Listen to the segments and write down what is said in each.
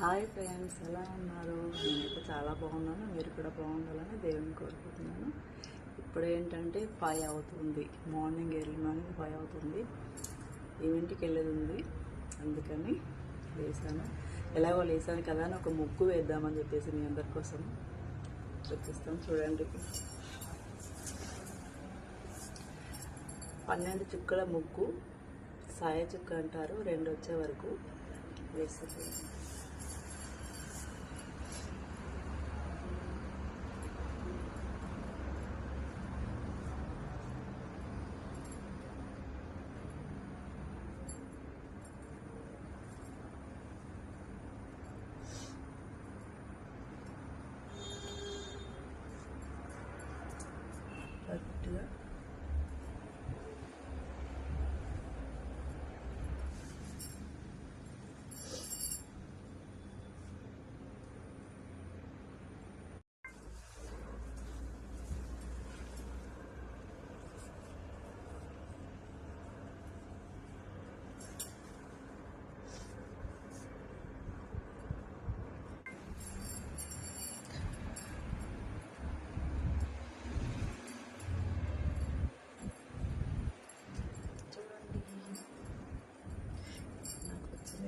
Hi friends, ఎలా ఉన్నారు? నేనైతే చాలా బాగున్నాను. మీరు కూడా బాగుండాలని దేవుని కోరుకుంటున్నాను. ఇప్పుడు ఏంటంటే 5 అవుతుంది, ఎర్లీ మార్నింగ్ 5 అవుతుంది. ఈవెంట్కి వెళ్ళేది ఉంది, అందుకని లేసాను. ఎలాగో లేసాను కదా అని ఒక ముగ్గు వేద్దామని చెప్పేసి మీ అందరి కోసం చూపిస్తాం. చూడండి, 12 చుక్కల ముగ్గు, సాయ చుక్క అంటారు. 2 వచ్చే వరకు వేస్తుంది. కరెక్ట్గా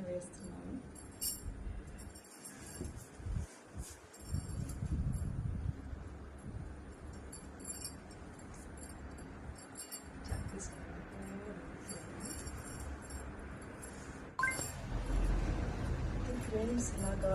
వేస్తున్నాను. ఫ్రెండ్స్, ఇలాగా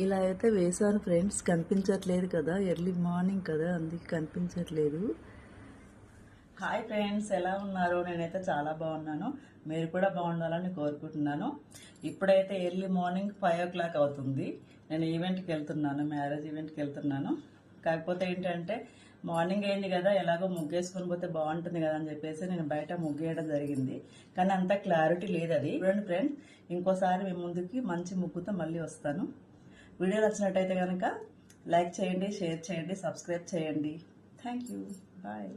ఇలా అయితే వేసాను ఫ్రెండ్స్. కనిపించట్లేదు కదా, ఎర్లీ మార్నింగ్ కదా, అందుకే కనిపించట్లేదు. హాయ్ ఫ్రెండ్స్, ఎలా ఉన్నారు? నేనైతే చాలా బాగున్నాను. మీరు కూడా బాగుండాలని కోరుకుంటున్నాను. ఇప్పుడైతే ఎర్లీ మార్నింగ్ 5 o'clock అవుతుంది. నేను ఈవెంట్కి వెళ్తున్నాను, మ్యారేజ్ ఈవెంట్కి వెళ్తున్నాను. కాకపోతే ఏంటంటే మార్నింగ్ అయింది కదా, ఎలాగో ముగ్గేసుకొని పోతే బాగుంటుంది కదా అని చెప్పేసి నేను బయట ముగ్గేయడం జరిగింది. కానీ అంత క్లారిటీ లేదు. అది చూడండి ఫ్రెండ్స్, ఇంకోసారి మీ ముందుకి మంచి ముగ్గుతో మళ్ళీ వస్తాను. వీడియో నచ్చినట్టయితే కనుక లైక్ చేయండి, షేర్ చేయండి, సబ్స్క్రైబ్ చేయండి. Thank you. బాయ్.